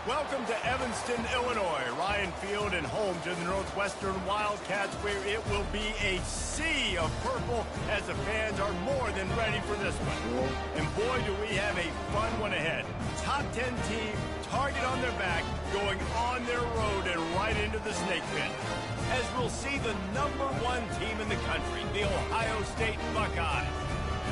Welcome to Evanston, Illinois. Ryan Field and home to the Northwestern Wildcats, where it will be a sea of purple as the fans are more than ready for this one. And boy, do we have a fun one ahead. Top 10 team, target on their back, going on their road and right into the snake pit. As we'll see the #1 team in the country, the Ohio State Buckeyes,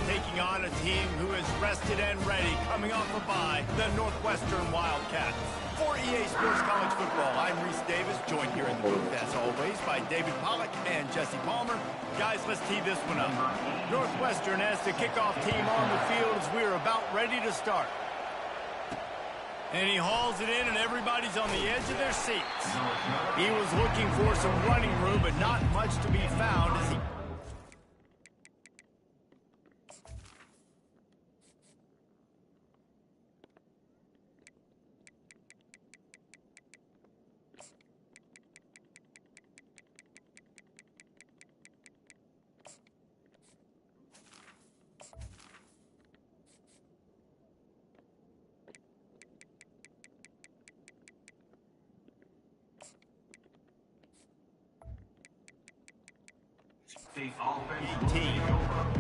taking on a team who is rested and ready, coming off a bye, the Northwestern Wildcats. For EA Sports College Football, I'm Reese Davis, joined here in the booth, as always, by David Pollack and Jesse Palmer. Guys, let's tee this one up. Northwestern has the kickoff team on the field as we're about ready to start. And he hauls it in, and everybody's on the edge of their seats. He was looking for some running room, but not much to be found as he...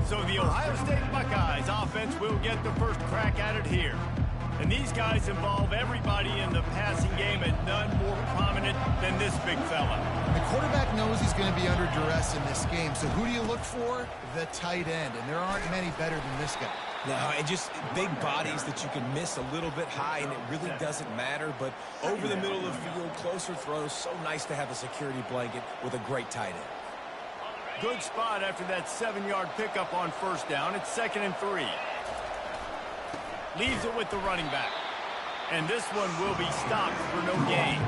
So the Ohio State Buckeyes offense will get the first crack at it here. And these guys involve everybody in the passing game, and none more prominent than this big fella. The quarterback knows he's going to be under duress in this game, so who do you look for? The tight end, and there aren't many better than this guy. No, and just big bodies that you can miss a little bit high, and it really doesn't matter. But over the middle of the field, closer throws, so nice to have a security blanket with a great tight end. Good spot after that 7-yard pickup on first down. It's 2nd and 3. Leaves it with the running back. And this one will be stopped for no gain.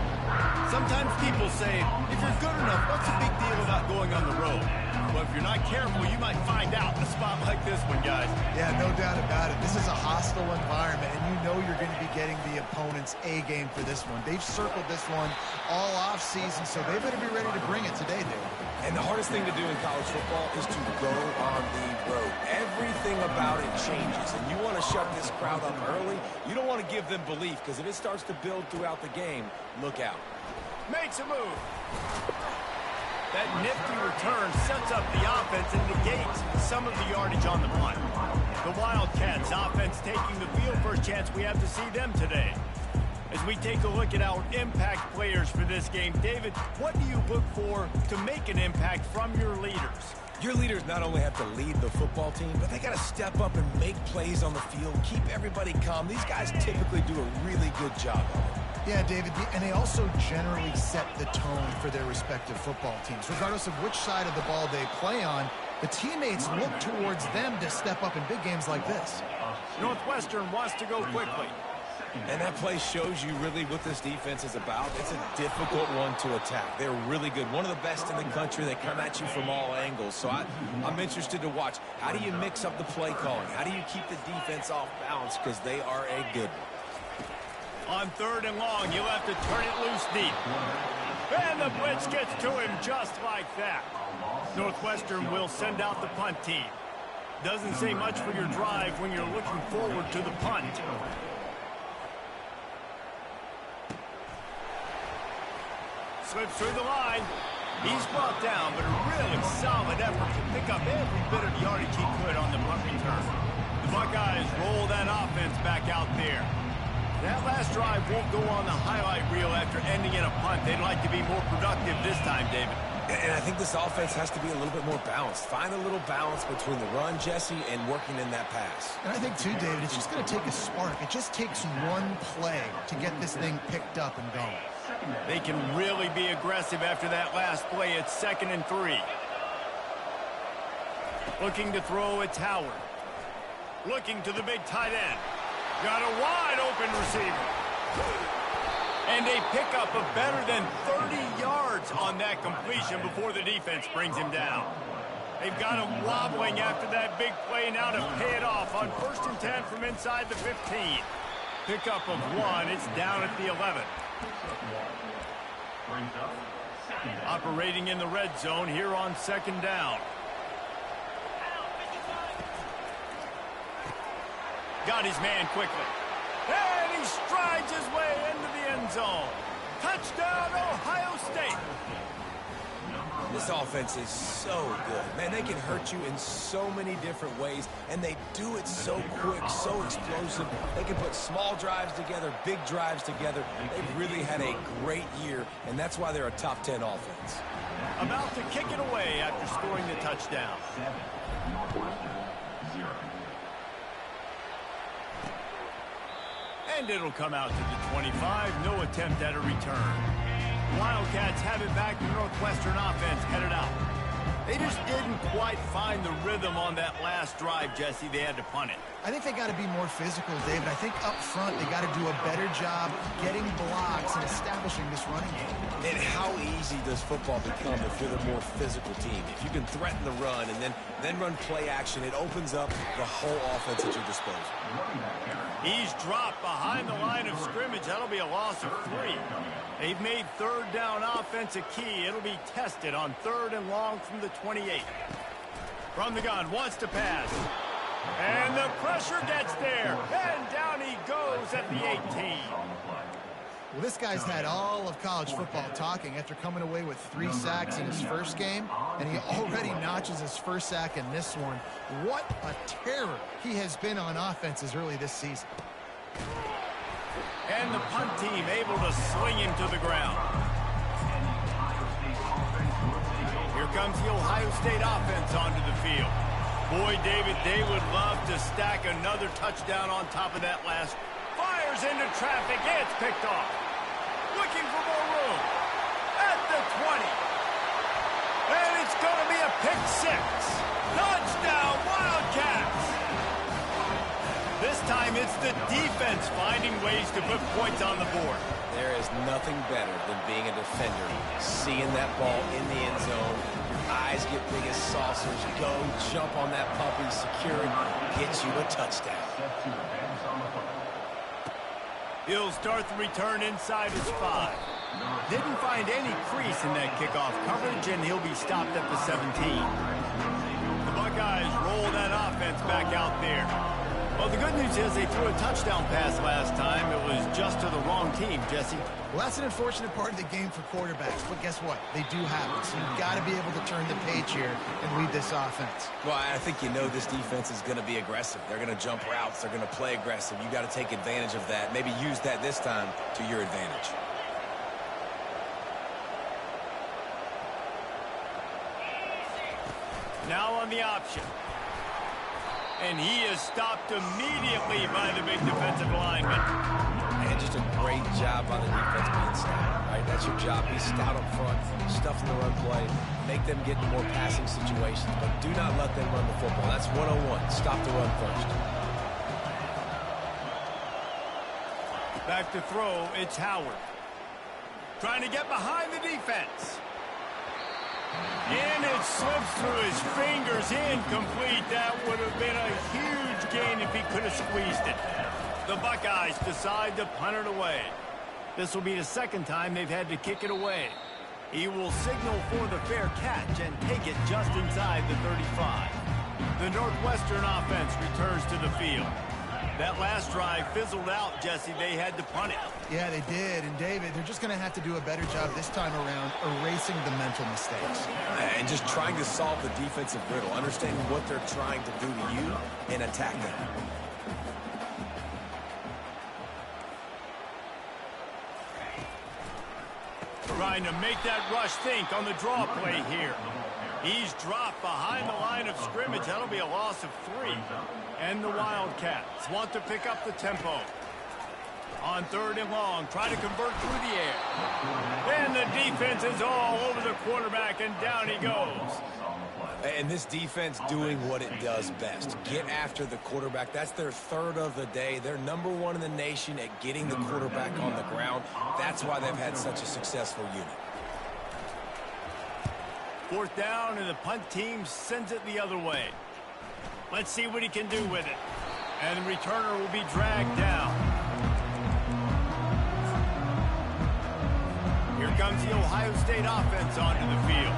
Sometimes people say, if you're good enough, what's the big deal about going on the road? Well, if you're not careful, you might find out in a spot like this one, guys. Yeah, no doubt about it. This is a hostile environment, and you know you're going to be getting the opponent's A game for this one. They've circled this one all off-season, so they better be ready to bring it today, Dave. And the hardest thing to do in college football is to go on the road. Everything about it changes, and you want to shut this crowd up early. You don't want to give them belief, because if it starts to build throughout the game, look out. Makes a move. That nifty return sets up the offense and negates some of the yardage on the punt. The Wildcats offense taking the field. First chance we have to see them today. As we take a look at our impact players for this game, David, what do you look for to make an impact from your leaders? Your leaders not only have to lead the football team, but they got to step up and make plays on the field, keep everybody calm. These guys typically do a really good job of it. Yeah, David, and they also generally set the tone for their respective football teams. Regardless of which side of the ball they play on, the teammates look towards them to step up in big games like this. Northwestern wants to go quickly. And that play shows you really what this defense is about. It's a difficult one to attack. They're really good. One of the best in the country. They come at you from all angles. So I'm interested to watch. How do you mix up the play calling? How do you keep the defense off balance? Because they are a good one. On 3rd and long, you'll have to turn it loose deep. And the blitz gets to him just like that. Northwestern will send out the punt team. Doesn't say much for your drive when you're looking forward to the punt. Slips through the line. He's brought down, but a really solid effort to pick up every bit of yardage he could on the punt return. The Buckeyes roll that offense back out there. That last drive won't go on the highlight reel after ending in a punt. They'd like to be more productive this time, David. And I think this offense has to be a little bit more balanced. Find a little balance between the run, Jesse, and working in that pass. And I think, too, David, it's just going to take a spark. It just takes one play to get this thing picked up and going. They can really be aggressive after that last play. It's 2nd and 3. Looking to throw, it's Howard. Looking to the big tight end. Got a wide open receiver. And a pickup of better than 30 yards on that completion before the defense brings him down. They've got him wobbling after that big play now to pay it off on 1st and 10 from inside the 15. Pickup of 1. It's down at the 11. Operating in the red zone here on 2nd down. Got his man quickly. And he strides his way into the end zone. Touchdown, Ohio State. This offense is so good. Man, they can hurt you in so many different ways, and they do it so quick, so explosive. They can put small drives together, big drives together. They've really had a great year, and that's why they're a top 10 offense. About to kick it away after scoring the touchdown. And it'll come out to the 25. No attempt at a return. Wildcats have it back to the Northwestern offense headed out. They just didn't quite find the rhythm on that last drive, Jesse. They had to punt it. I think they got to be more physical, David. I think up front they got to do a better job getting blocks and establishing this running game. And how easy does football become if you're the more physical team? If you can threaten the run and then run play action, it opens up the whole offense at your disposal. He's dropped behind the line of scrimmage. That'll be a loss of 3. They've made third down offense a key. It'll be tested on 3rd and long from the 28. From the gun, wants to pass. And the pressure gets there. And down he goes at the 18. Well, this guy's had all of college football talking after coming away with 3 sacks in his first game, and he already notches his first sack in this one. What a terror he has been on offenses early this season. And the punt team able to swing him to the ground. Here comes the Ohio State offense onto the field. Boy, David, they would love to stack another touchdown on top of that last. Fires into traffic. It's picked off. Looking for more room. At the 20. And it's going to be a pick 6. Touchdown, Wildcats. This time it's the defense finding ways to put points on the board. There is nothing better than being a defender, seeing that ball in the end zone. Your eyes get big as saucers. Go, jump on that puppy, secure it, get you a touchdown. He'll start the return inside his 5. Didn't find any crease in that kickoff coverage, and he'll be stopped at the 17. The Buckeyes roll that offense back out there. Well, the good news is they threw a touchdown pass last time. It was just to the wrong team, Jesse. Well, that's an unfortunate part of the game for quarterbacks, but guess what? They do happen, so you've got to be able to turn the page here and lead this offense. Well, I think you know this defense is going to be aggressive. They're going to jump routes. They're going to play aggressive. You got to take advantage of that. Maybe use that this time to your advantage. Now on the option. And he is stopped immediately by the big defensive lineman. And just a great job on the defense being stout, right? That's your job. Be stout up front, stuff in the run play, make them get in more passing situations, but do not let them run the football. That's 101. Stop the run first. Back to throw, it's Howard. Trying to get behind the defense. And it slips through his fingers, incomplete. That would have been a huge gain if he could have squeezed it. The Buckeyes decide to punt it away. This will be the second time they've had to kick it away. He will signal for the fair catch and take it just inside the 35. The Northwestern offense returns to the field. That last drive fizzled out, Jesse. They had to punt it. Yeah, they did. And, David, they're just going to have to do a better job this time around erasing the mental mistakes. And just trying to solve the defensive riddle, understanding what they're trying to do to you and attack them. Trying to make that rush think on the draw play here. He's dropped behind the line of scrimmage. That'll be a loss of 3. And the Wildcats want to pick up the tempo. On 3rd and long, try to convert through the air. And the defense is all over the quarterback, and down he goes. And this defense doing what it does best. Get after the quarterback. That's their 3rd of the day. They're #1 in the nation at getting the quarterback on the ground. That's why they've had such a successful unit. 4th down, and the punt team sends it the other way. Let's see what he can do with it. And the returner will be dragged down. Here comes the Ohio State offense onto the field.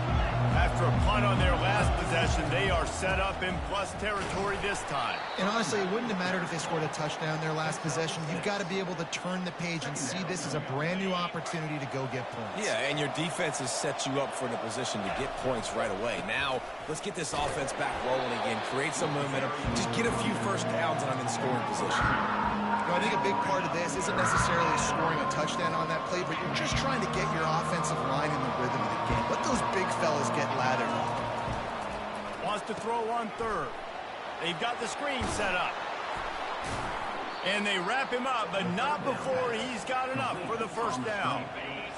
After a punt on their last possession, they are set up in plus territory this time. And honestly, it wouldn't have mattered if they scored a touchdown their last possession. You've got to be able to turn the page and see this as a brand new opportunity to go get points. Yeah, and your defense has set you up for the position to get points right away. Now, let's get this offense back rolling again, create some momentum, just get a few first downs, and I'm in scoring position. I think a big part of this isn't necessarily scoring a touchdown on that play, but you're just trying to get your offensive line in the rhythm of the game. Let those big fellas get lathered up. Wants to throw on third. They've got the screen set up. And they wrap him up, but not before he's got enough for the first down.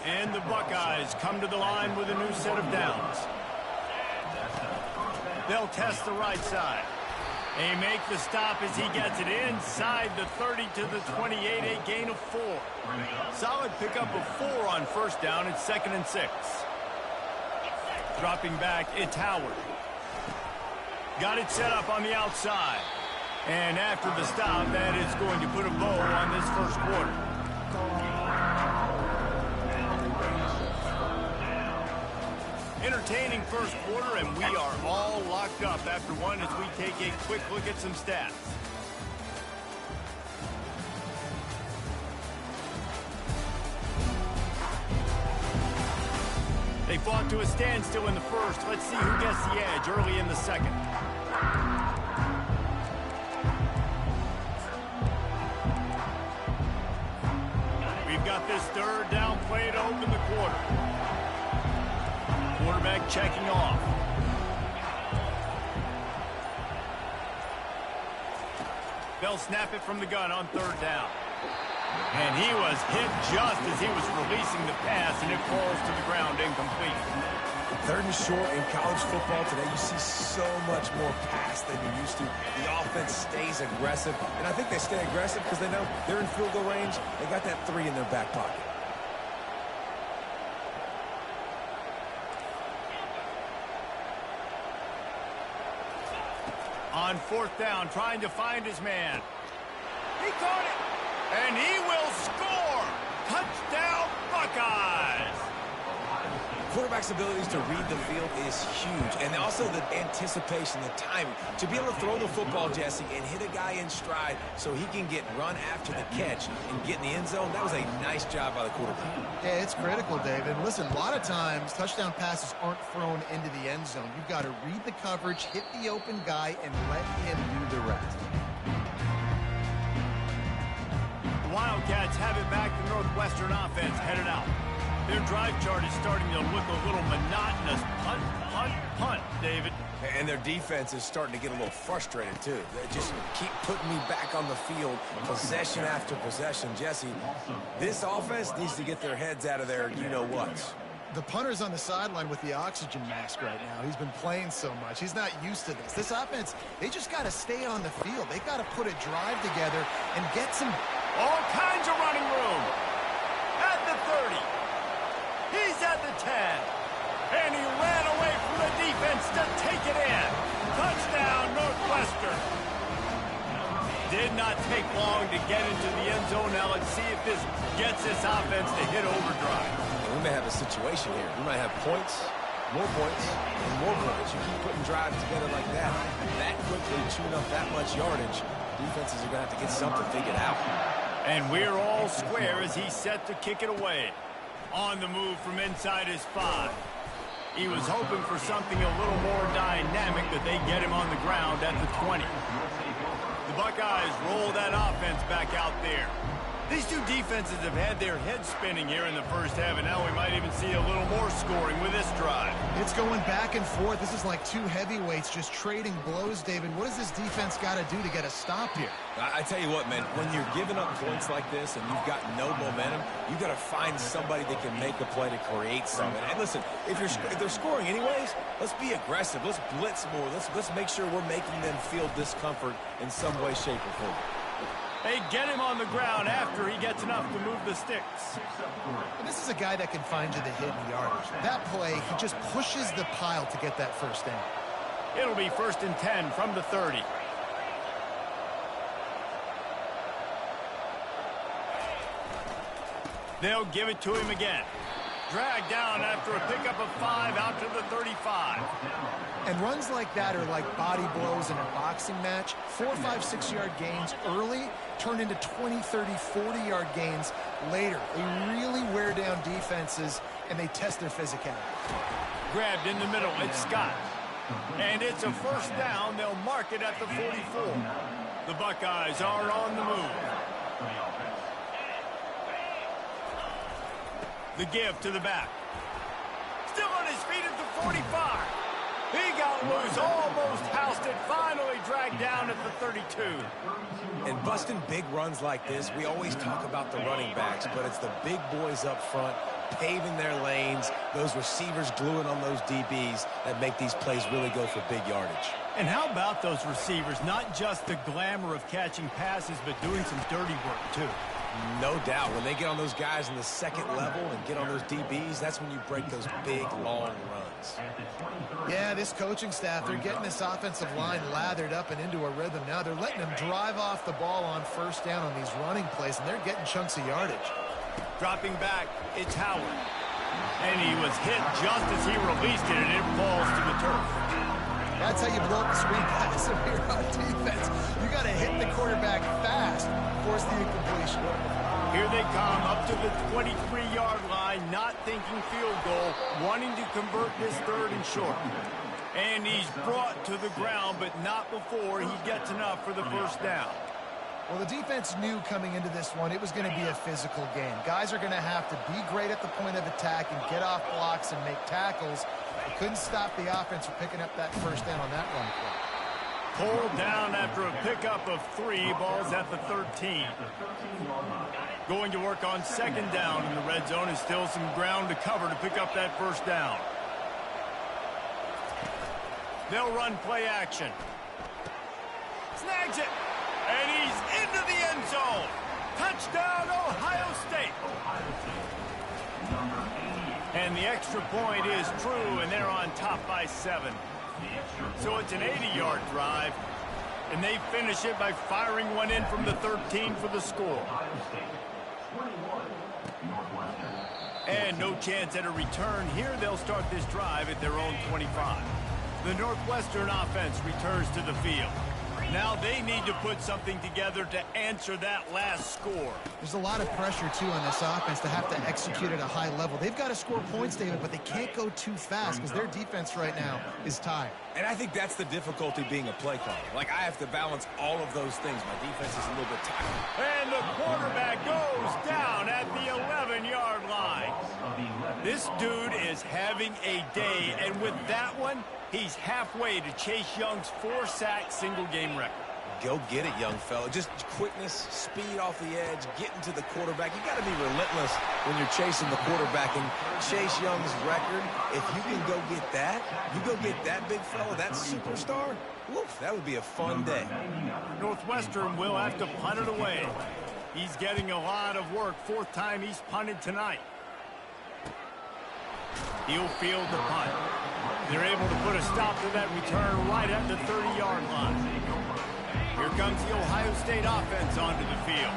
And the Buckeyes come to the line with a new set of downs. They'll test the right side. They make the stop as he gets it inside the 30 to the 28, a gain of 4. Solid pickup of 4 on first down. It's 2nd and 6. Dropping back, it's Howard. Got it set up on the outside. And after the stop, that is going to put a bow on this first quarter. Entertaining first quarter, and we are all locked up after one as we take a quick look at some stats. They fought to a standstill in the first. Let's see who gets the edge early in the second. We've got this third down play to open the quarter. Quarterback checking off. They'll snap it from the gun on third down. And he was hit just as he was releasing the pass, and it falls to the ground incomplete. 3rd and short in college football today, you see so much more pass than you're used to. The offense stays aggressive, and I think they stay aggressive because they know they're in field goal range. They got that 3 in their back pocket. On 4th down, trying to find his man. He caught it, and he will score! Touchdown, Buckeyes! Quarterback's abilities to read the field is huge, and also the anticipation, the timing. To be able to throw the football, Jesse, and hit a guy in stride so he can get run after the catch and get in the end zone, that was a nice job by the quarterback. Yeah, it's critical, David. Listen, a lot of times touchdown passes aren't thrown into the end zone. You've got to read the coverage, hit the open guy, and let him do the rest. The Wildcats have it back. The Northwestern offense headed out. Their drive chart is starting to look a little monotonous. Punt, punt, punt, David. And their defense is starting to get a little frustrated, too. They just keep putting me back on the field, possession after possession. Jesse, this offense needs to get their heads out of their you-know-whats. The punter's on the sideline with the oxygen mask right now. He's been playing so much. He's not used to this. This offense, they just got to stay on the field. They got to put a drive together and get some... All kinds of running room. At the 30. He's at the 10. And he ran away from the defense to take it in. Touchdown, Northwestern. Did not take long to get into the end zone. Now let's see if this gets this offense to hit overdrive. We may have a situation here. We might have points, more points, and more points. You keep putting drives together like that quickly, chewing up that much yardage, defenses are going to have to get something figured out. And we're all square as he's set to kick it away. On the move from inside his 5. He was hoping for something a little more dynamic, but they get him on the ground at the 20. The Buckeyes roll that offense back out there. These two defenses have had their heads spinning here in the first half, and now we might even see a little more scoring with this drive. It's going back and forth. This is like two heavyweights just trading blows, David. What does this defense got to do to get a stop here? I tell you what, man, when you're giving up points like this and you've got no momentum, you got to find somebody that can make a play to create something. And listen, if they're scoring anyways, let's be aggressive. Let's blitz more. Let's make sure we're making them feel discomfort in some way, shape, or form. They get him on the ground after he gets enough to move the sticks. And this is a guy that can find you the hidden yardage. That play, he just pushes the pile to get that first down. It'll be 1st and 10 from the 30. They'll give it to him again. Dragged down after a pickup of 5 out to the 35. And runs like that are like body blows in a boxing match. 4, 5, 6-yard gains early turn into 20, 30, 40-yard gains later. They really wear down defenses, and they test their physicality. Grabbed in the middle. It's Scott. And it's a first down. They'll mark it at the 44. The Buckeyes are on the move. The give to the back. Still on his feet at the 45. He got loose, almost housed it, finally dragged down at the 32. And busting big runs like this, we always talk about the running backs, but it's the big boys up front paving their lanes, those receivers gluing on those DBs that make these plays really go for big yardage. And how about those receivers? Not just the glamour of catching passes, but doing some dirty work, too. No doubt. When they get on those guys in the second level and get on those DBs, that's when you break those big, long runs. Yeah, this coaching staff, they're getting this offensive line lathered up and into a rhythm now. They're letting them drive off the ball on first down on these running plays, and they're getting chunks of yardage. Dropping back, it's Howard. And he was hit just as he released it, and it falls to the turf. That's how you blow up the screen pass if you're on defense. You got to hit the quarterback fast, force the incompletion. Here they come up to the 23-yard line, not thinking field goal, wanting to convert this third and short. And he's brought to the ground, but not before he gets enough for the first down. Well, the defense knew coming into this one it was going to be a physical game. Guys are going to have to be great at the point of attack and get off blocks and make tackles. They couldn't stop the offense from picking up that first down on that run play. Pulled down after a pickup of 3, balls at the 13. Going to work on second down in the red zone, is still some ground to cover to pick up that first down. They'll run play action. Snags it. And he's into the end zone. Touchdown, Ohio State. And the extra point is true, and they're on top by 7. So it's an 80-yard drive, and they finish it by firing one in from the 13 for the score. And no chance at a return here. They'll start this drive at their own 25. The Northwestern offense returns to the field. Now they need to put something together to answer that last score. There's a lot of pressure, too, on this offense to have to execute at a high level. They've got to score points, David, but they can't go too fast because their defense right now is tired. And I think that's the difficulty being a play caller. Like, I have to balance all of those things. My defense is a little bit tired. And the quarterback goes down at the 11-yard line. This dude is having a day, and with that one, he's halfway to Chase Young's 4-sack single-game record. Go get it, young fella. Just quickness, speed off the edge, getting to the quarterback. You got to be relentless when you're chasing the quarterback. And Chase Young's record, if you can go get that, you go get that big fella, that superstar, woof, that would be a fun day. Northwestern will have to punt it away. He's getting a lot of work. 4th time he's punted tonight. He'll field the punt. They're able to put a stop to that return right at the 30-yard line. Here comes the Ohio State offense onto the field.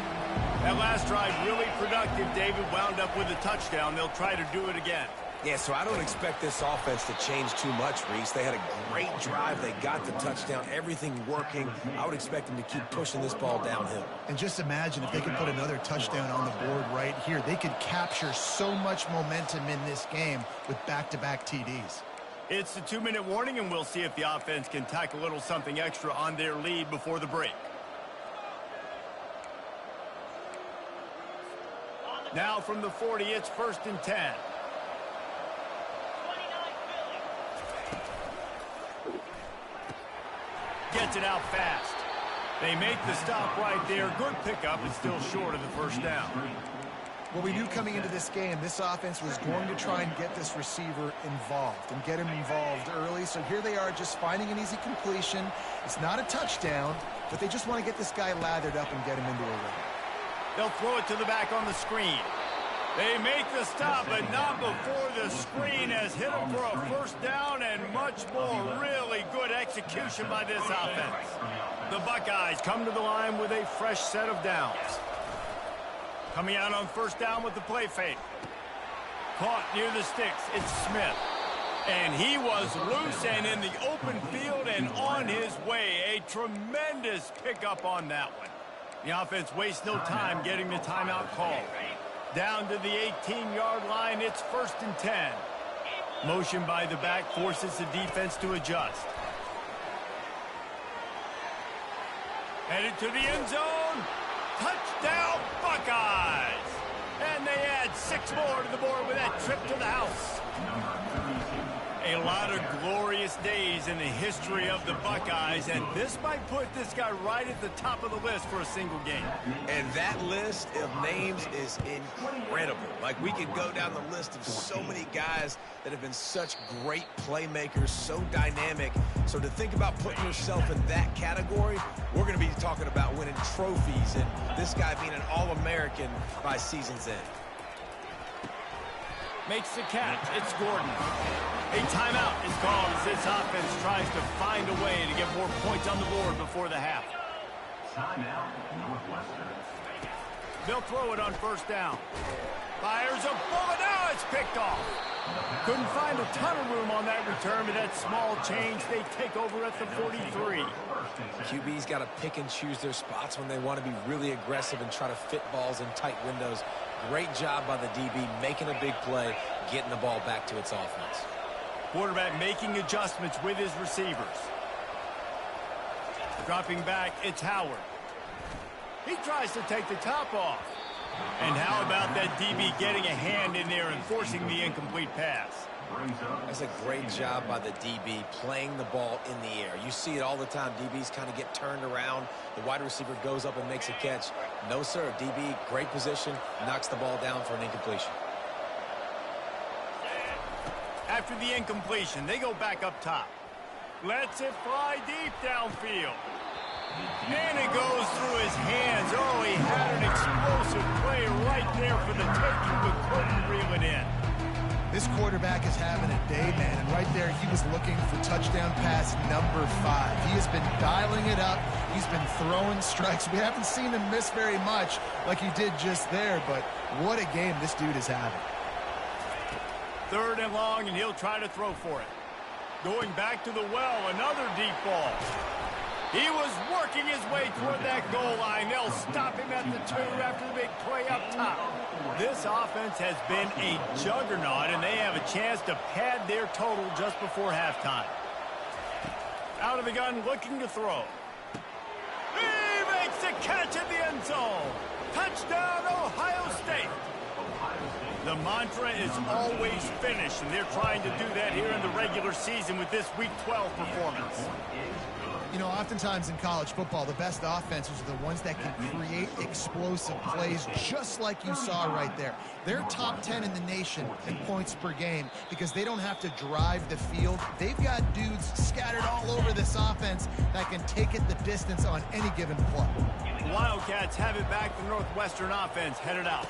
That last drive really productive. David wound up with a touchdown. They'll try to do it again. Yeah, so I don't expect this offense to change too much, Reese. They had a great drive. They got the touchdown. Everything working. I would expect them to keep pushing this ball downhill. And just imagine if they could put another touchdown on the board right here. They could capture so much momentum in this game with back-to-back TDs. It's the 2-minute warning, and we'll see if the offense can tack a little something extra on their lead before the break. Now from the 40, it's 1st and 10. Gets it out fast. They make the stop right there. Good pickup, and still short of the first down. Well, we knew coming into this game, this offense was going to try and get this receiver involved and get him involved early. So here they are just finding an easy completion. It's not a touchdown, but they just want to get this guy lathered up and get him into a rhythm. They'll throw it to the back on the screen. They make the stop, but not before the screen has hit him for a first down, and much more. Really good execution by this offense. The Buckeyes come to the line with a fresh set of downs. Coming out on first down with the play fake. caught near the sticks. It's Smith. And he was loose and in the open field and on his way. A tremendous pickup on that one. The offense wastes no time getting the timeout call. Down to the 18-yard line, it's 1st and 10. Motion by the back forces the defense to adjust. Headed to the end zone. Touchdown, Buckeyes! And they add 6 more to the board with that trip to the house. A lot of glorious days in the history of the Buckeyes, and this might put this guy right at the top of the list for a single game. And that list of names is incredible. Like, we could go down the list of so many guys that have been such great playmakers, so dynamic. So to think about putting yourself in that category, we're going to be talking about winning trophies and this guy being an All-American by season's end. Makes the catch. It's Gordon. A timeout is called as this offense tries to find a way to get more points on the board before the half. Timeout, Northwestern. They'll throw it on 1st down. Fires a bullet. Now it's picked off. Couldn't find a ton of room on that return, but that small change, they take over at the 43. QB's got to pick and choose their spots when they want to be really aggressive and try to fit balls in tight windows. Great job by the DB making a big play, getting the ball back to its offense. Quarterback making adjustments with his receivers. Dropping back, it's Howard. He tries to take the top off. And how about that DB getting a hand in there and forcing the incomplete pass? That's a great job by the DB playing the ball in the air. You see it all the time. DBs kind of get turned around. The wide receiver goes up and makes a catch. No, sir. DB, great position, knocks the ball down for an incompletion. After the incompletion, they go back up top. Lets it fly deep downfield. And it goes through his hands. Oh, he had an explosive play right there for the taking, but couldn't reel it in. This quarterback is having a day, man, and right there he was looking for touchdown pass number 5. He has been dialing it up. He's been throwing strikes. We haven't seen him miss very much like he did just there, but what a game this dude is having. 3rd and long, and he'll try to throw for it. Going back to the well, another deep ball. He was working his way toward that goal line. They'll stop him at the 2 after the big play up top. This offense has been a juggernaut, and they have a chance to pad their total just before halftime. Out of the gun, looking to throw. He makes the catch at the end zone. Touchdown, Ohio State. The mantra is always finish, and they're trying to do that here in the regular season with this Week 12 performance. You know, oftentimes in college football, the best offenses are the ones that can create explosive plays just like you saw right there. They're top 10 in the nation in points per game because they don't have to drive the field. They've got dudes scattered all over this offense that can take it the distance on any given play. The Wildcats have it back. The Northwestern offense headed out.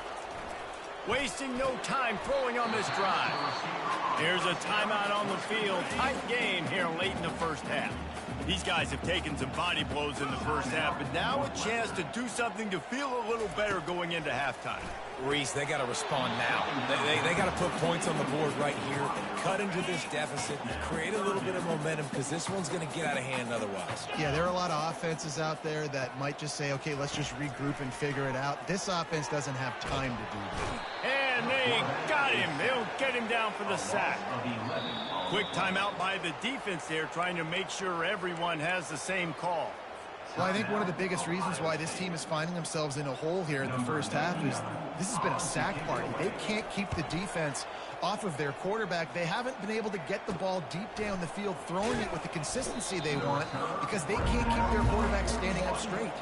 Wasting no time throwing on this drive. Here's a timeout on the field. Tight game here late in the 1st half. These guys have taken some body blows in the 1st half, but now a chance to do something to feel a little better going into halftime. Reese, they got to respond now. They got to put points on the board right here, cut into this deficit, create a little bit of momentum because this one's going to get out of hand otherwise. Yeah, there are a lot of offenses out there that might just say, okay, let's just regroup and figure it out. This offense doesn't have time to do that. And they got him. They'll get him down for the sack. Quick timeout by the defense there, trying to make sure everyone has the same call. Well, I think one of the biggest reasons why this team is finding themselves in a hole here in the 1st half is this has been a sack party. They can't keep the defense off of their quarterback. They haven't been able to get the ball deep down the field, throwing it with the consistency they want because they can't keep their quarterback standing up straight.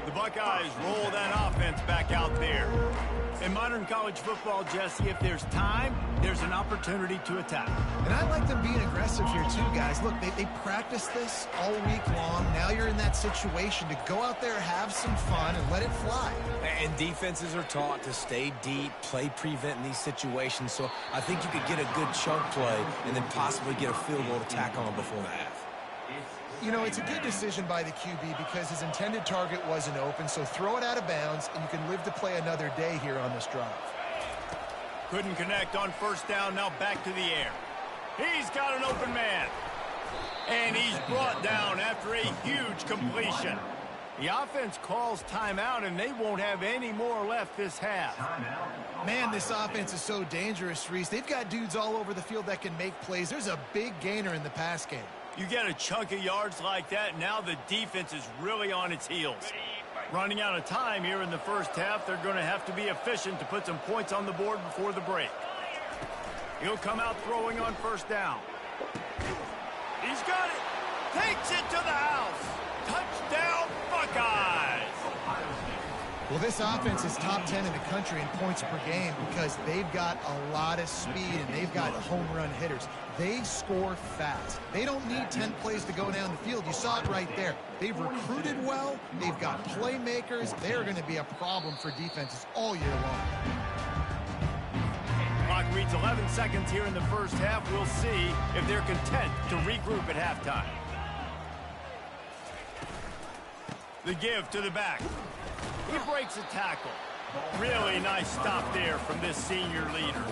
The Buckeyes roll that offense back out there. In modern college football, Jesse, if there's time, there's an opportunity to attack. And I like them being aggressive here too, guys. Look, they practice this all week long. Now you're in that situation to go out there, have some fun, and let it fly. And defenses are taught to stay deep, play prevent in these situations. So I think you could get a good chunk play and then possibly get a field goal to tack on before the half. You know, it's a good decision by the QB because his intended target wasn't open, so throw it out of bounds, and you can live to play another day here on this drive. Couldn't connect on first down, now back to the air. He's got an open man. And he's brought down after a huge completion. The offense calls timeout, and they won't have any more left this half. Man, this offense is so dangerous, Reese. They've got dudes all over the field that can make plays. There's a big gainer in the pass game. You get a chunk of yards like that, now the defense is really on its heels. Running out of time here in the first half, they're going to have to be efficient to put some points on the board before the break. He'll come out throwing on first down. He's got it. Takes it to the house. Touchdown, Buckeyes. Well, this offense is top 10 in the country in points per game because they've got a lot of speed and they've got home run hitters. They score fast. They don't need 10 plays to go down the field. You saw it right there. They've recruited well. They've got playmakers. They're going to be a problem for defenses all year long. Clock reads 11 seconds here in the first half. We'll see if they're content to regroup at halftime. The give to the back. He breaks a tackle. Really nice stop there from this senior leader.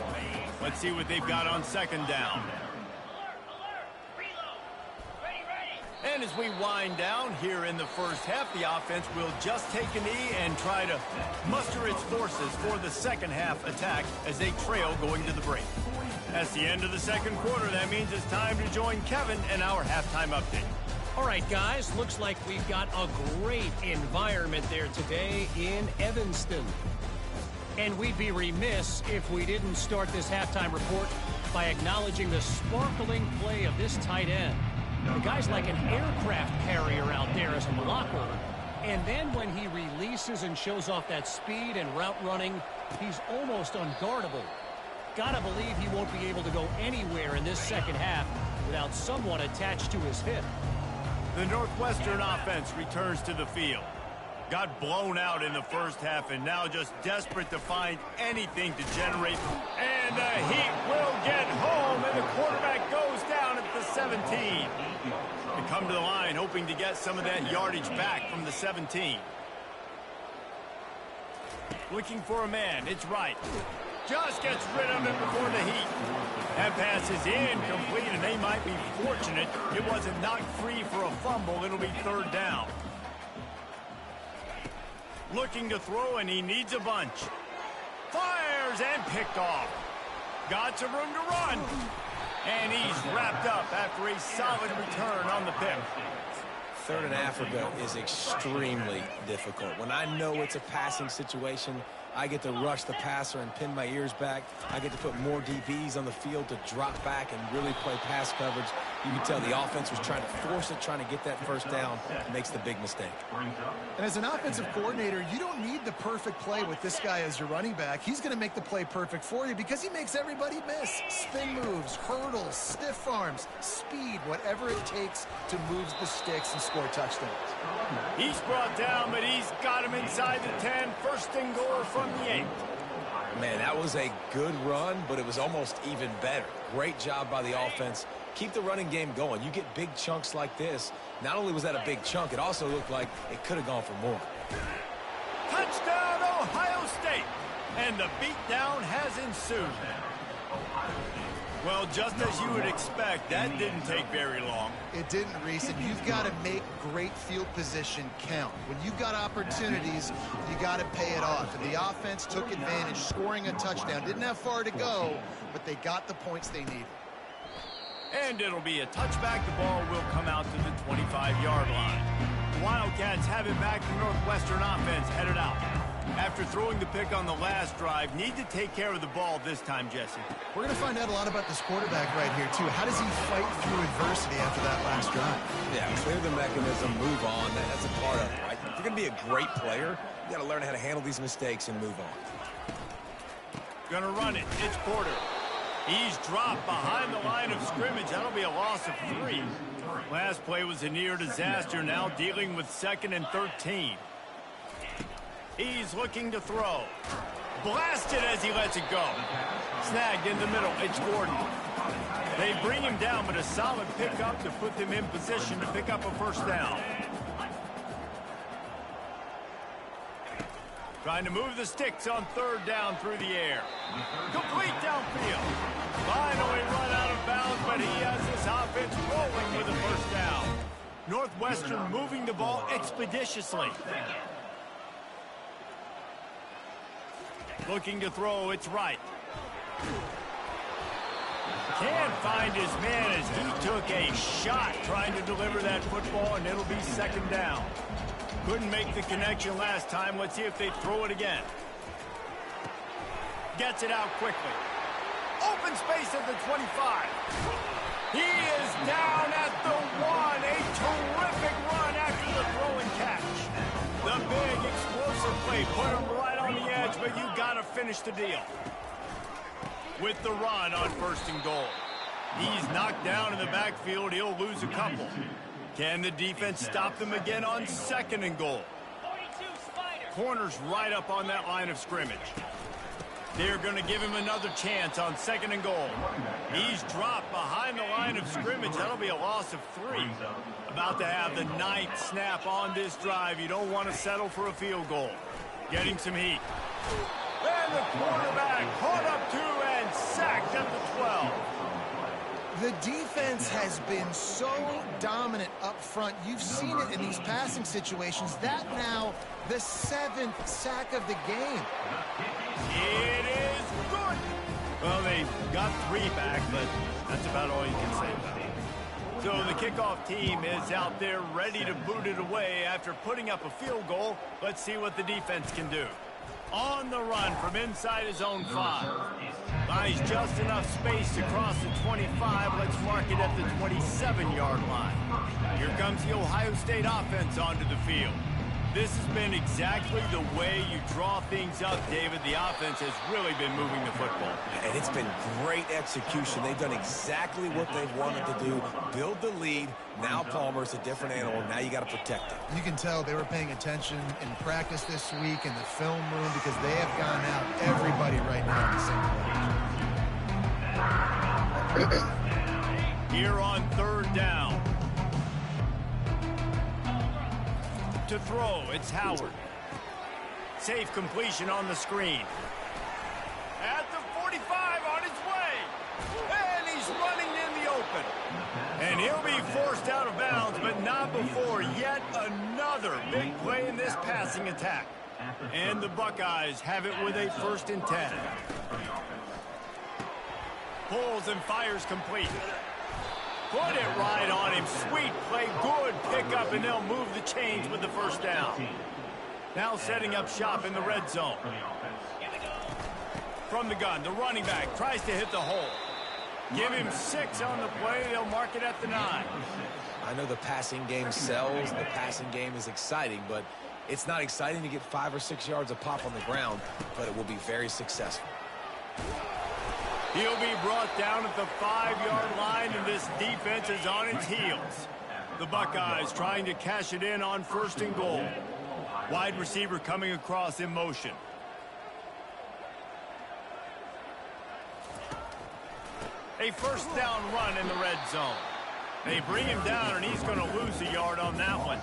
Let's see what they've got on second down. And as we wind down here in the first half, the offense will just take a knee and try to muster its forces for the second half attack as they trail going to the break. That's the end of the second quarter. That means it's time to join Kevin and our halftime update. All right, guys, looks like we've got a great environment there today in Evanston. And we'd be remiss if we didn't start this halftime report by acknowledging the sparkling play of this tight end. The guy's like an aircraft carrier out there as a blocker. And then when he releases and shows off that speed and route running, he's almost unguardable. Gotta believe he won't be able to go anywhere in this second half without someone attached to his hip. The Northwestern offense returns to the field. Got blown out in the first half and now just desperate to find anything to generate. And the Heat will get home, and the quarterback goes down at the 17. They come to the line hoping to get some of that yardage back from the 17. Looking for a man, it's right. Just gets rid of it before the Heat. That pass is incomplete, and they might be fortunate it wasn't knocked free for a fumble. It'll be third down. Looking to throw, and he needs a bunch. Fires and picked off. Got some room to run. And he's wrapped up after a solid return on the pick. Third and Africa is extremely difficult. When I know it's a passing situation, I get to rush the passer and pin my ears back. I get to put more DBs on the field to drop back and really play pass coverage. You can tell the offense was trying to force it, trying to get that first down, makes the big mistake. And as an offensive coordinator, you don't need the perfect play with this guy as your running back. He's going to make the play perfect for you because he makes everybody miss. Spin moves, hurdles, stiff arms, speed, whatever it takes to move the sticks and score touchdowns. He's brought down, but he's got him inside the 10. First and goal from the 8. Man, that was a good run, but it was almost even better. Great job by the offense. Keep the running game going. You get big chunks like this. Not only was that a big chunk, it also looked like it could have gone for more. Touchdown, Ohio State. And the beatdown has ensued. Well, just as you would expect, that didn't take very long. It didn't, Reese, and you've got to make great field position count. When you've got opportunities, you got to pay it off. And the offense took advantage, scoring a touchdown. Didn't have far to go, but they got the points they needed. And it'll be a touchback. The ball will come out to the 25-yard line. The Wildcats have it back. The Northwestern offense headed out. After throwing the pick on the last drive, need to take care of the ball this time, Jesse. We're going to find out a lot about this quarterback right here, too. How does he fight through adversity after that last drive? Yeah, clear the mechanism, move on. That's a part of it, right? If you're going to be a great player, you got to learn how to handle these mistakes and move on. Gonna run it. It's Porter. He's dropped behind the line of scrimmage. That'll be a loss of 3. Last play was a near disaster. Now dealing with 2nd and 13. He's looking to throw. Blasted as he lets it go. Snagged in the middle. It's Gordon. They bring him down, but a solid pickup to put them in position to pick up a first down. Trying to move the sticks on third down through the air. Complete downfield. Finally run out of bounds, but he has this offense rolling with a first down. Northwestern moving the ball expeditiously. Looking to throw, it's right. Can't find his man as he took a shot trying to deliver that football, and it'll be second down. Couldn't make the connection last time. Let's see if they throw it again. Gets it out quickly. Open space at the 25. He is down at the 1. A terrific run after the throw and catch. The big explosive play put him right on the edge, but you got to finish the deal. With the run on first and goal. He's knocked down in the backfield. He'll lose a couple. Can the defense stop them again on second and goal? Corner's right up on that line of scrimmage. They're going to give him another chance on second and goal. He's dropped behind the line of scrimmage. That'll be a loss of 3. About to have the 9th snap on this drive. You don't want to settle for a field goal. Getting some heat. And the quarterback caught up 2 and sacked at the 12. The defense has been so dominant up front. You've seen it in these passing situations. That now the 7th sack of the game. It is good. Well, they got 3 back, but that's about all you can say about it. So the kickoff team is out there ready to boot it away after putting up a field goal. Let's see what the defense can do. On the run from inside his own 5. Buys just enough space to cross the 25. Let's mark it at the 27-yard line. Here comes the Ohio State offense onto the field. This has been exactly the way you draw things up, David. The offense has really been moving the football. And it's been great execution. They've done exactly what they've wanted to do. Build the lead. Now Palmer's a different animal. Now you got to protect him. You can tell they were paying attention in practice this week in the film room because they have gone out everybody right now in the same. Here on third down. To throw, it's Howard. Safe completion on the screen. At the 45 on his way. And he's running in the open. And he'll be forced out of bounds, but not before yet another big play in this passing attack. And the Buckeyes have it with a 1st and 10. Pulls and fires complete. Put it right on him. Sweet play. Good pickup, and they'll move the chains with the first down. Now setting up shop in the red zone. From the gun, the running back tries to hit the hole. Give him 6 on the play. They'll mark it at the 9. I know the passing game sells. The passing game is exciting, but it's not exciting to get 5 or 6 yards of pop on the ground, but it will be very successful. He'll be brought down at the 5-yard line, and this defense is on its heels. The Buckeyes trying to cash it in on 1st and goal. Wide receiver coming across in motion. A 1st down run in the red zone. They bring him down, and he's going to lose a yard on that one.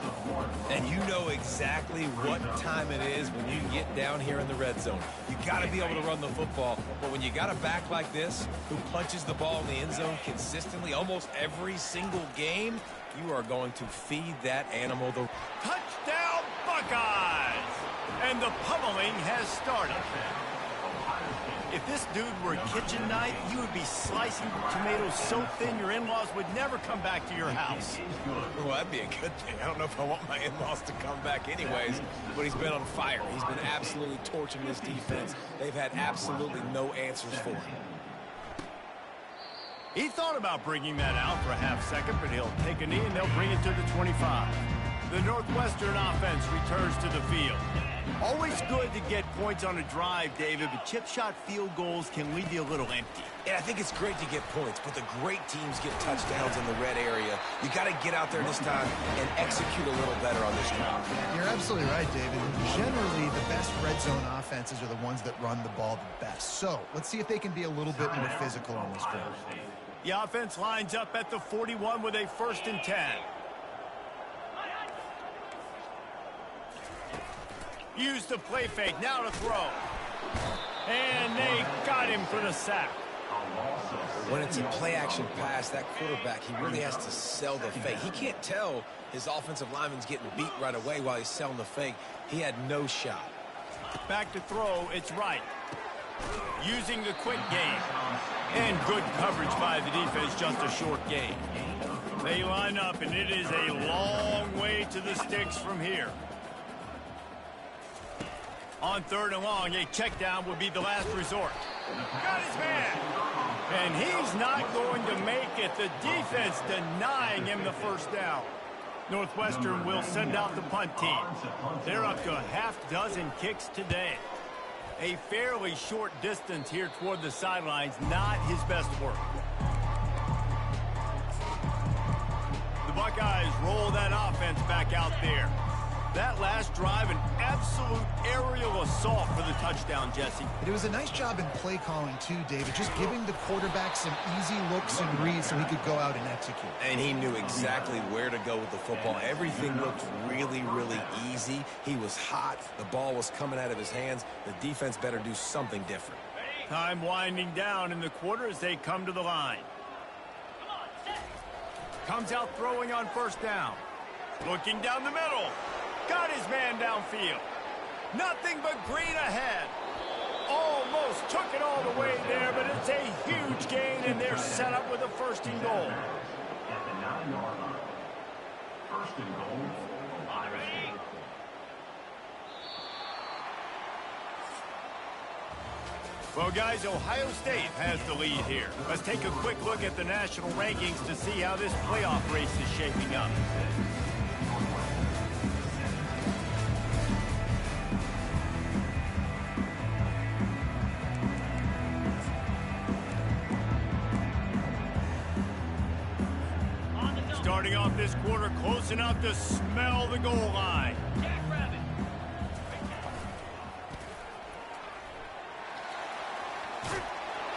And you know exactly what time it is when you get down here in the red zone. You got to be able to run the football. But when you got a back like this who punches the ball in the end zone consistently almost every single game, you are going to feed that animal the... Touchdown, Buckeyes! And the pummeling has started. If this dude were a kitchen knife, you would be slicing tomatoes so thin your in-laws would never come back to your house. Well, that'd be a good thing. I don't know if I want my in-laws to come back anyways, but he's been on fire. He's been absolutely torching this defense. They've had absolutely no answers for him. He thought about bringing that out for a half second, but he'll take a knee and they'll bring it to the 25. The Northwestern offense returns to the field. Always good to get points on a drive, David, but chip shot field goals can leave you a little empty. And I think it's great to get points, but the great teams get touchdowns in the red area. You got to get out there this time and execute a little better on this drive. You're absolutely right, David. Generally, the best red zone offenses are the ones that run the ball the best. So let's see if they can be a little bit more physical on this drive. The offense lines up at the 41 with a 1st and 10. Use the play fake, now to throw. And they got him for the sack. When it's a play-action pass, that quarterback, he really has to sell the fake. He can't tell his offensive lineman's getting beat right away while he's selling the fake. He had no shot. Back to throw, it's right. Using the quick game. And good coverage by the defense, just a short gain. They line up, and it is a long way to the sticks from here. On 3rd and long, a check down would be the last resort. Got his man. And he's not going to make it. The defense denying him the 1st down. Northwestern will send out the punt team. They're up to a half-dozen kicks today. A fairly short distance here toward the sidelines, not his best work. The Buckeyes roll that offense back out there. That last drive, an absolute aerial assault for the touchdown, Jesse. It was a nice job in play calling, too, David, just giving the quarterback some easy looks and reads so he could go out and execute. And he knew exactly where to go with the football. Everything looked really, really easy. He was hot. The ball was coming out of his hands. The defense better do something different. Time winding down in the quarter as they come to the line. Comes out throwing on 1st down. Looking down the middle. Got his man downfield. Nothing but green ahead. Almost took it all the way there, but it's a huge gain, and they're set up with a 1st and goal. At the 9-yard line. 1st and goal. Well, guys, Ohio State has the lead here. Let's take a quick look at the national rankings to see how this playoff race is shaping up. Starting off this quarter close enough to smell the goal line.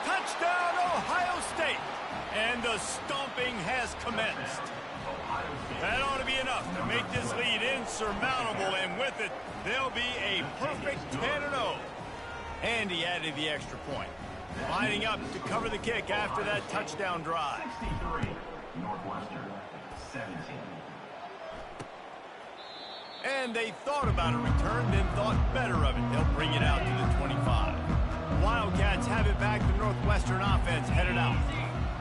Touchdown, Ohio State. And the stomping has commenced. That ought to be enough to make this lead insurmountable, and with it, there'll be a perfect 10-0. And he added the extra point. Lining up to cover the kick after that touchdown drive. 63, Northwestern, 17. And they thought about a return, then thought better of it. They'll bring it out to the 25. Wildcats have it back. The Northwestern offense headed out.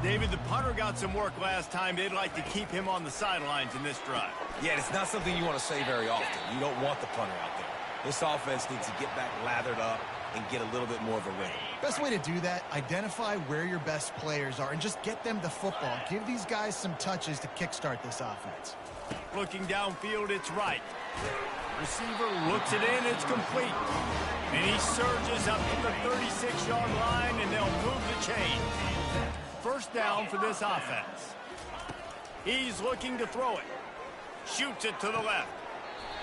David, the punter got some work last time. They'd like to keep him on the sidelines in this drive. Yeah, it's not something you want to say very often. You don't want the punter out there. This offense needs to get back lathered up and get a little bit more of a rhythm. Best way to do that, identify where your best players are and just get them the football. Give these guys some touches to kickstart this offense. Looking downfield, it's right. Receiver looks it in, it's complete. And he surges up to the 36-yard line, and they'll move the chain. 1st down for this offense. He's looking to throw it. Shoots it to the left.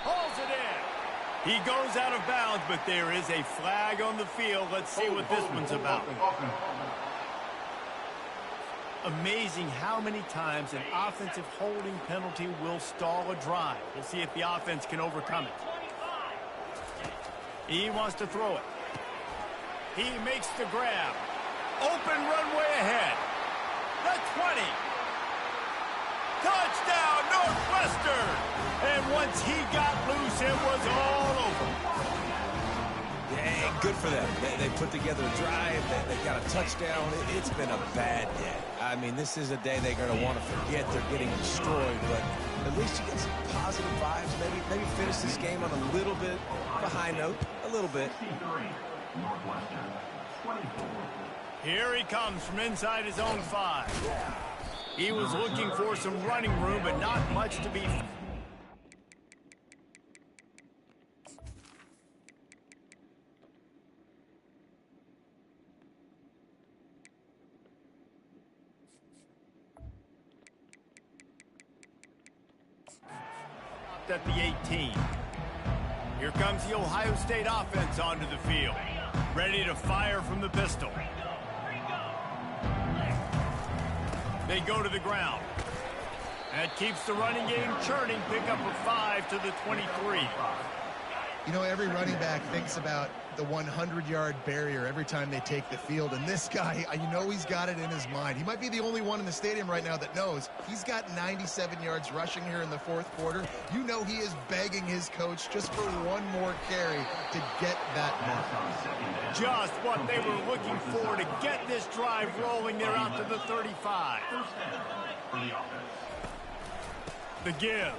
Hauls it in. He goes out of bounds, but there is a flag on the field. Let's see what this one's about. Amazing how many times an offensive holding penalty will stall a drive. We'll see if the offense can overcome it. He wants to throw it. He makes the grab. Open runway ahead. The 20. Touchdown, Northwestern! And once he got loose, it was all over. Yeah, good for them. They put together a drive. They got a touchdown. It's been a bad day. I mean, this is a day they're going to want to forget. They're getting destroyed, but at least you get some positive vibes. Maybe finish this game on a little bit of a high note. A little bit. Northwestern, 24. Here he comes from inside his own 5. He was looking for some running room, but not much to be. At the 18. Here comes the Ohio State offense onto the field, ready to fire from the pistol. They go to the ground. That keeps the running game churning. Pick up a 5 to the 23. You know, every running back thinks about the 100-yard barrier every time they take the field. And this guy, you know he's got it in his mind. He might be the only one in the stadium right now that knows he's got 97 yards rushing here in the fourth quarter. You know he is begging his coach just for one more carry to get that mark. Just what they were looking for to get this drive rolling. They're out to the 35. The give.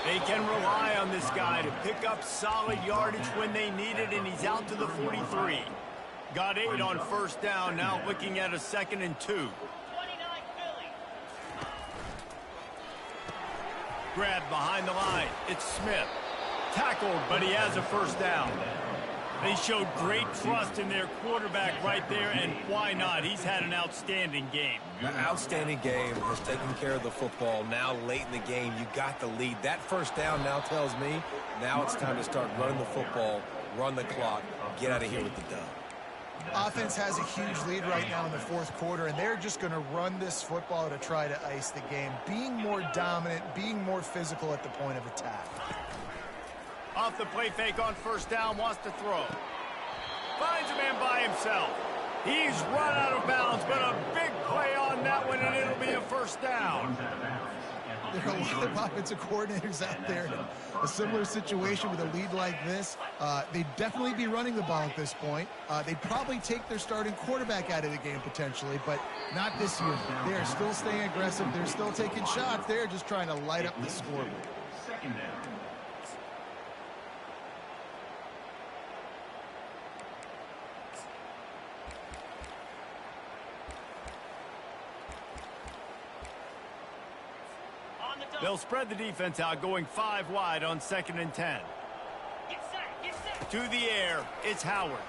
They can rely on this guy to pick up solid yardage when they need it, and he's out to the 43. Got 8 on first down, now looking at a 2nd and 2. Grabbed behind the line. It's Smith. Tackled, but he has a first down. They showed great trust in their quarterback right there, and why not? He's had an outstanding game. An outstanding game, has taken care of the football. Now late in the game, you got the lead. That first down now tells me now it's time to start running the football, run the clock, get out of here with the dub. Offense has a huge lead right now in the fourth quarter, and they're just going to run this football to try to ice the game, being more dominant, being more physical at the point of attack. Off the play fake on first down, wants to throw. Finds a man by himself. He's run out of bounds, but a big play on that one, and it'll be a first down. There are a lot of offensive coordinators out there in a similar situation with a lead like this. They'd definitely be running the ball at this point. They'd probably take their starting quarterback out of the game potentially, but not this year. They are still staying aggressive. They're still taking shots. They're just trying to light up the scoreboard. Second down. They'll spread the defense out, going 5 wide on 2nd and 10. To the air, it's Howard.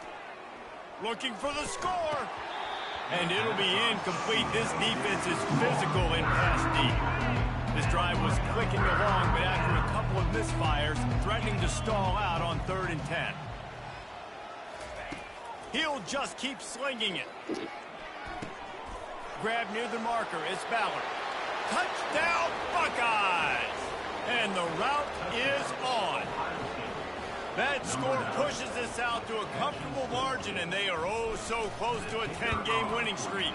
Looking for the score. And it'll be incomplete. This defense is physical in pass deep. This drive was clicking along, but after a couple of misfires, threatening to stall out on 3rd and 10. He'll just keep slinging it. Grab near the marker, it's Ballard. Touchdown, Buckeyes! And the route is on. That score pushes us out to a comfortable margin, and they are oh so close to a 10-game winning streak.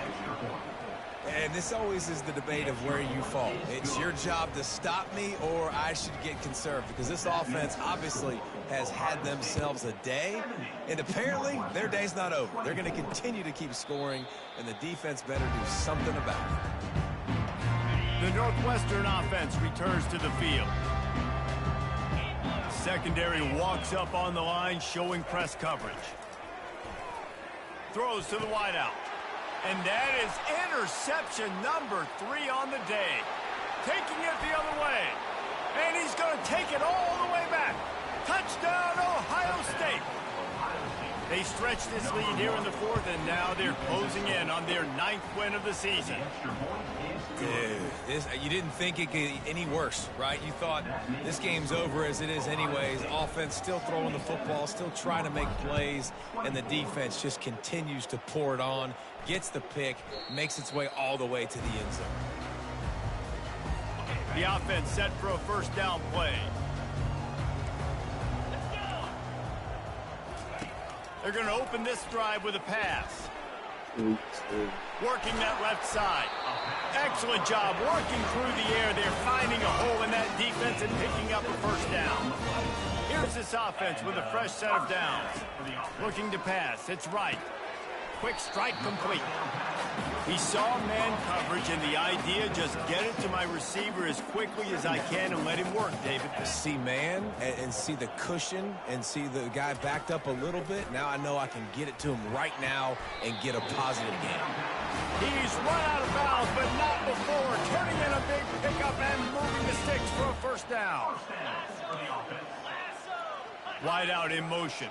And this always is the debate of where you fall. It's your job to stop me, or I should get conserved, because this offense obviously has had themselves a day, and apparently their day's not over. They're going to continue to keep scoring, and the defense better do something about it. The Northwestern offense returns to the field. Secondary walks up on the line, showing press coverage. Throws to the wideout. And that is interception number 3 on the day. Taking it the other way. And he's going to take it all the way back. Touchdown, Ohio State. They stretch this lead here in the 4th, and now they're closing in on their 9th win of the season. Dude, you didn't think it could get any worse, right? You thought this game's over as it is anyways. Offense still throwing the football, still trying to make plays, and the defense just continues to pour it on, gets the pick, makes its way all the way to the end zone. The offense set for a first down play. They're going to open this drive with a pass. Working that left side. Excellent job working through the air. They're finding a hole in that defense and picking up a first down. Here's this offense with a fresh set of downs. Looking to pass. It's right. Quick strike complete. He saw man coverage, and the idea, just get it to my receiver as quickly as I can and let him work, David. See man and see the cushion and see the guy backed up a little bit. Now I know I can get it to him right now and get a positive gain. He's run out of bounds, but not before. Turning in a big pickup and moving the sticks for a first down. Wide out in motion.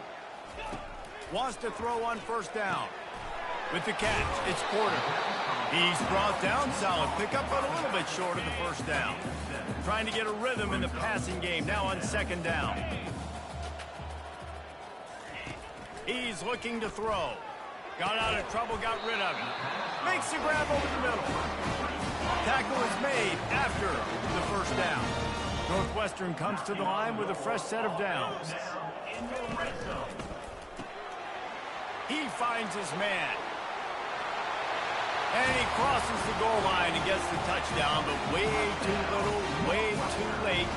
Wants to throw on first down. With the catch, it's Porter. He's brought down, solid pickup, but a little bit short of the first down. Trying to get a rhythm in the passing game, now on second down. He's looking to throw. Got out of trouble, got rid of it. Makes the grab over the middle. Tackle is made after the first down. Northwestern comes to the line with a fresh set of downs. He finds his man. And he crosses the goal line and gets the touchdown, but way too little, way too late.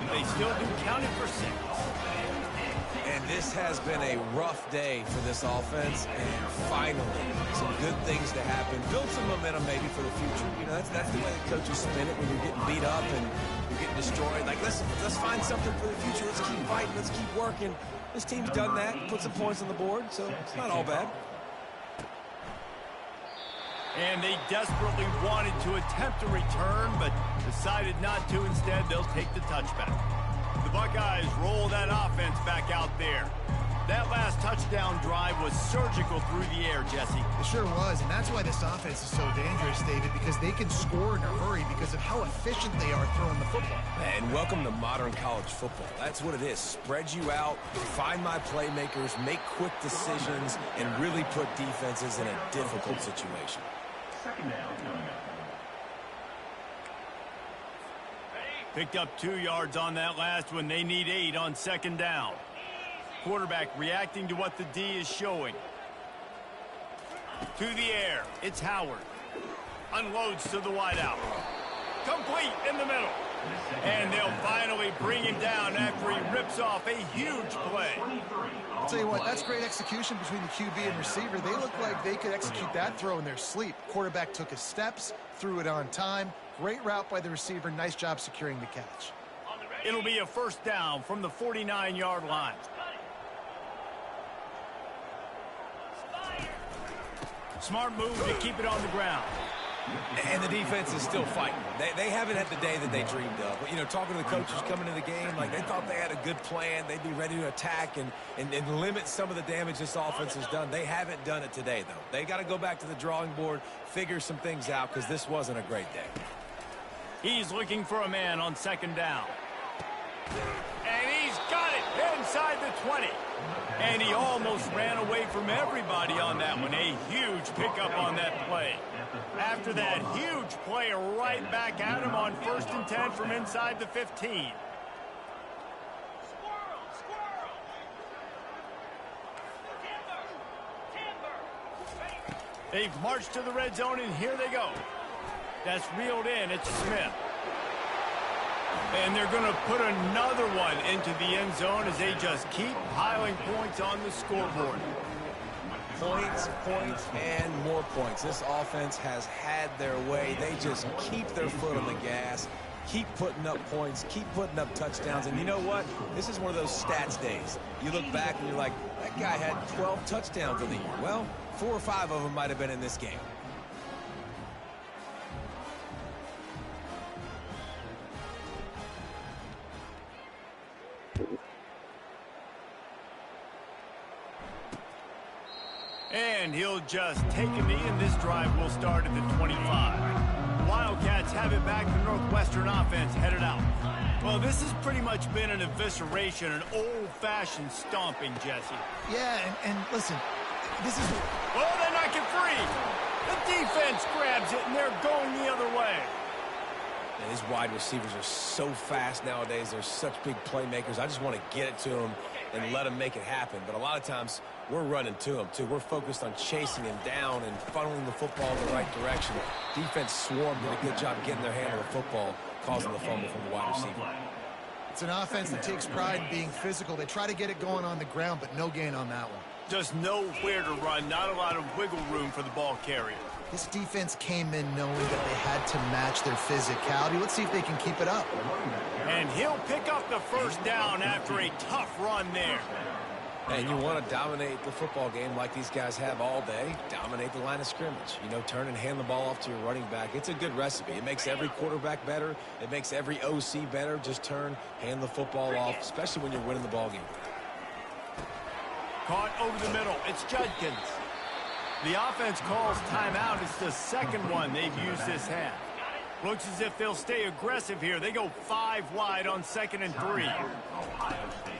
And they still do count it for 6. And this has been a rough day for this offense, and finally, some good things to happen. Build some momentum maybe for the future. You know, that's the way the coaches spin it when you're getting beat up and you're getting destroyed. Like, let's find something for the future. Let's keep fighting. Let's keep working. This team's done that, put some points on the board, so it's not all bad. And they desperately wanted to attempt a return, but decided not to. Instead, they'll take the touchback. The Buckeyes roll that offense back out there. That last touchdown drive was surgical through the air, Jesse. It sure was, and that's why this offense is so dangerous, David, because they can score in a hurry because of how efficient they are throwing the football. And welcome to modern college football. That's what it is. Spread you out, find my playmakers, make quick decisions, and really put defenses in a difficult situation. Second down coming up. Picked up 2 yards on that last one. They need 8 on second down. Quarterback reacting to what the D is showing. To the air. It's Howard. Unloads to the wideout. Complete in the middle. And they'll finally bring him down after he rips off a huge play. I'll tell you what, that's great execution between the QB and receiver. They look like they could execute that throw in their sleep. Quarterback took his steps, threw it on time. Great route by the receiver. Nice job securing the catch. It'll be a first down from the 49-yard line. Smart move to keep it on the ground. And the defense is still fighting. They haven't had the day that they dreamed of. But, you know, talking to the coaches coming into the game, like they thought they had a good plan. They'd be ready to attack and limit some of the damage this offense has done. They haven't done it today, though. They got to go back to the drawing board, figure some things out, because this wasn't a great day. He's looking for a man on second down. And he's got it inside the 20. And he almost ran away from everybody on that one. A huge pickup on that play. After that huge play, right back at him on 1st and 10 from inside the 15. They've marched to the red zone, and here they go. That's reeled in. It's Smith. And they're going to put another one into the end zone as they just keep piling points on the scoreboard. Points, points, and more points. This offense has had their way. They just keep their foot on the gas, keep putting up points, keep putting up touchdowns. And you know what? This is one of those stats days. You look back and you're like, that guy had 12 touchdowns in the year. Well, 4 or 5 of them might have been in this game. And he'll just take a knee, and this drive will start at the 25. The Wildcats have it back. The Northwestern offense headed out. Well, this has pretty much been an evisceration, an old-fashioned stomping, Jesse. Yeah, and listen, this is... Well, they knock it free. The defense grabs it, and they're going the other way. And these wide receivers are so fast nowadays. They're such big playmakers. I just want to get it to them and let them make it happen. But a lot of times, we're running to them, too. We're focused on chasing him down and funneling the football in the right direction. Defense swarmed, did a good job getting their hand on the football, causing the fumble from the wide receiver. It's an offense that takes pride in being physical. They try to get it going on the ground, but no gain on that one. Just nowhere to run, not a lot of wiggle room for the ball carrier. This defense came in knowing that they had to match their physicality. Let's see if they can keep it up. And he'll pick up the first down after a tough run there. And you want to dominate the football game like these guys have all day. Dominate the line of scrimmage. You know, turn and hand the ball off to your running back. It's a good recipe. It makes every quarterback better. It makes every OC better. Just turn, hand the football off, especially when you're winning the ball game. Caught over the middle. It's Judkins. The offense calls timeout. It's the second one they've used this half. Looks as if they'll stay aggressive here. They go 5 wide on 2nd and 3.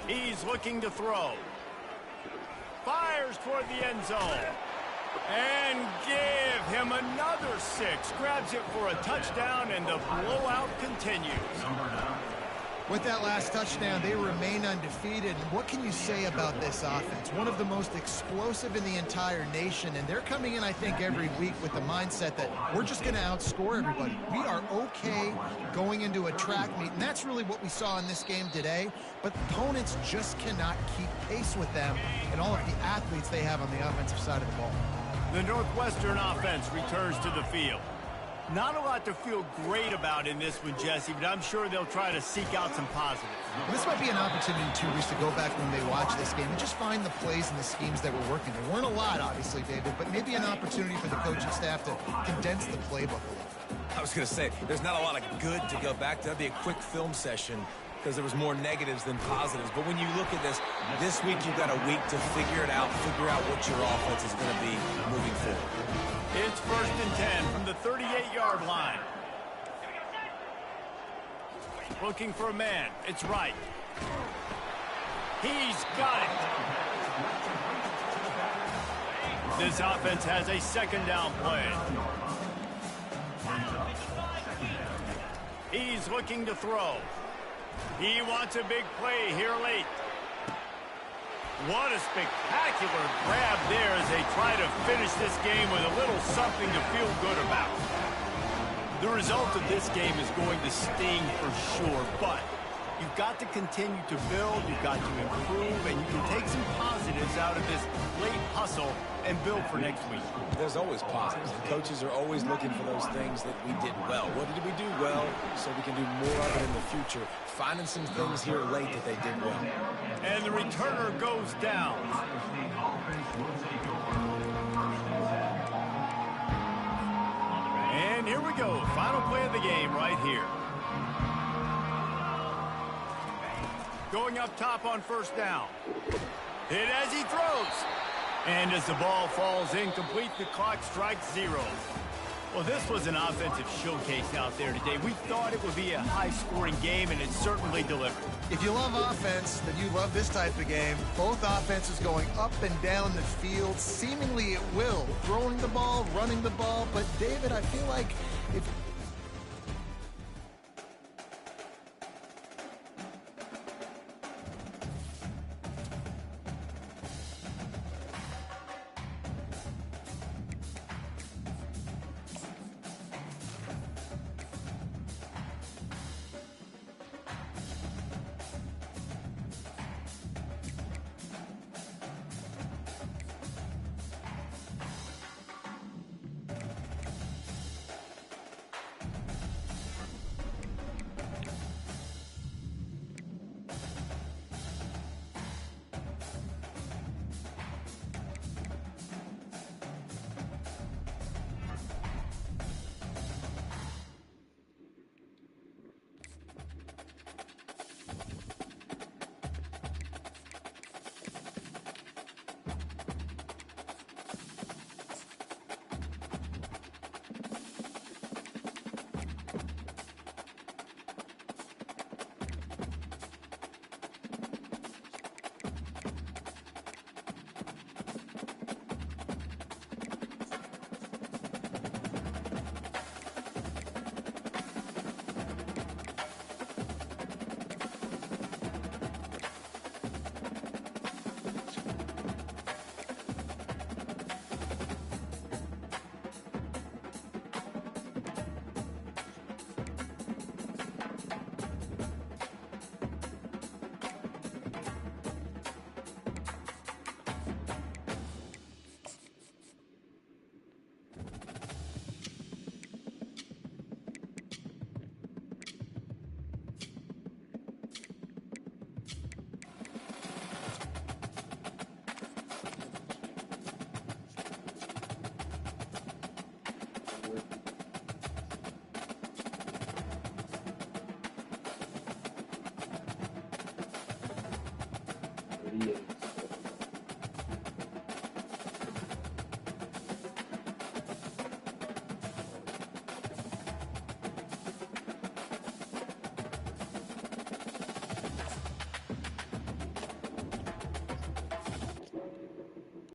He's looking to throw. Fires toward the end zone. And give him another 6. Grabs it for a touchdown, and the blowout continues. With that last touchdown, they remain undefeated. And what can you say about this offense? One of the most explosive in the entire nation, and they're coming in, I think, every week with the mindset that we're just going to outscore everybody. We are okay going into a track meet, and that's really what we saw in this game today. But opponents just cannot keep pace with them and all of the athletes they have on the offensive side of the ball. The Northwestern offense returns to the field. Not a lot to feel great about in this one, Jesse, but I'm sure they'll try to seek out some positives. Well, this might be an opportunity, too, Reese, to go back when they watch this game and just find the plays and the schemes that were working. There weren't a lot, obviously, David, but maybe an opportunity for the coaching staff to condense the playbook a little. I was going to say, there's not a lot of good to go back to. That'd be a quick film session because there was more negatives than positives. But when you look at this week you've got a week to figure it out, figure out what your offense is going to be moving forward. It's 1st and 10 from the 38-yard line. Looking for a man. It's right. He's got it. This offense has a 2nd down play. He's looking to throw. He wants a big play here late. What a spectacular grab there as they try to finish this game with a little something to feel good about. The result of this game is going to sting for sure, but you've got to continue to build, you've got to improve, and you can take some positives out of this late hustle and build for next week. There's always positives, and coaches are always looking for those things that we did well. What did we do well so we can do more of it in the future? Finding some things here late that they did well. And the returner goes down. And here we go. Final play of the game right here. Going up top on 1st down. Hit as he throws. And as the ball falls incomplete, the clock strikes 0. Well, this was an offensive showcase out there today. We thought it would be a high-scoring game, and it certainly delivered. If you love offense, then you love this type of game. Both offenses going up and down the field, seemingly at will. Throwing the ball, running the ball. But, David, I feel like if